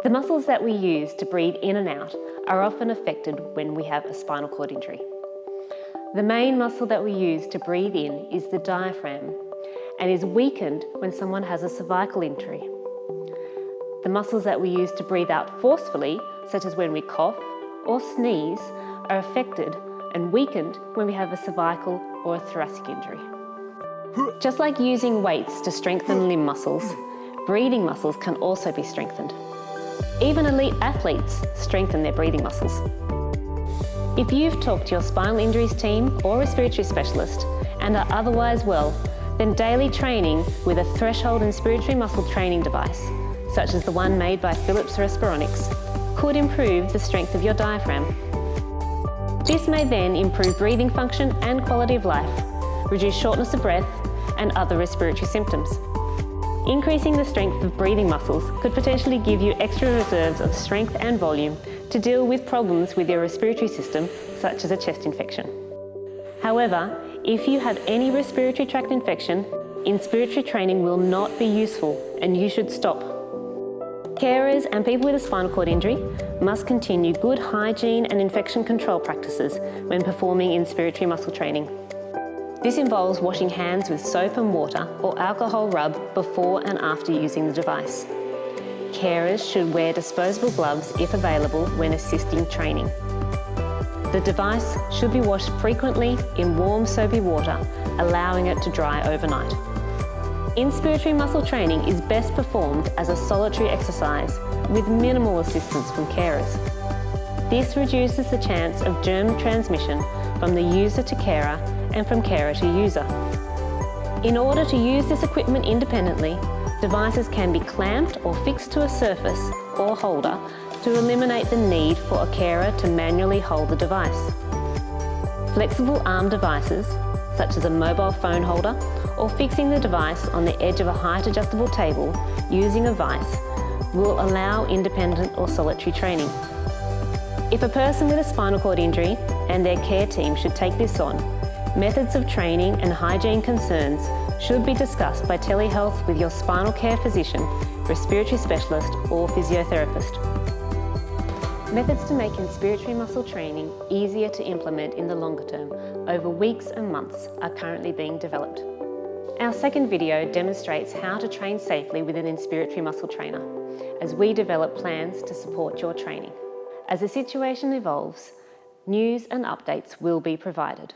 The muscles that we use to breathe in and out are often affected when we have a spinal cord injury. The main muscle that we use to breathe in is the diaphragm and is weakened when someone has a cervical injury. The muscles that we use to breathe out forcefully, such as when we cough or sneeze, are affected and weakened when we have a cervical or a thoracic injury. Just like using weights to strengthen limb muscles, breathing muscles can also be strengthened. Even elite athletes strengthen their breathing muscles. If you've talked to your spinal injuries team or respiratory specialist and are otherwise well, then daily training with a threshold inspiratory muscle training device, such as the one made by Philips Respironics, could improve the strength of your diaphragm. This may then improve breathing function and quality of life, reduce shortness of breath and other respiratory symptoms. Increasing the strength of breathing muscles could potentially give you extra reserves of strength and volume to deal with problems with your respiratory system, such as a chest infection. However, if you have any respiratory tract infection, inspiratory training will not be useful and you should stop. Carers and people with a spinal cord injury must continue good hygiene and infection control practices when performing inspiratory muscle training. This involves washing hands with soap and water or alcohol rub before and after using the device. Carers should wear disposable gloves if available when assisting training. The device should be washed frequently in warm soapy water, allowing it to dry overnight. Inspiratory muscle training is best performed as a solitary exercise with minimal assistance from carers. This reduces the chance of germ transmission from the user to carer and from carer to user. In order to use this equipment independently, devices can be clamped or fixed to a surface or holder to eliminate the need for a carer to manually hold the device. Flexible arm devices, such as a mobile phone holder, or fixing the device on the edge of a height adjustable table using a vise, will allow independent or solitary training. If a person with a spinal cord injury and their care team should take this on, methods of training and hygiene concerns should be discussed by telehealth with your spinal care physician, respiratory specialist or physiotherapist. Methods to make inspiratory muscle training easier to implement in the longer term over weeks and months are currently being developed. Our second video demonstrates how to train safely with an inspiratory muscle trainer as we develop plans to support your training. As the situation evolves, news and updates will be provided.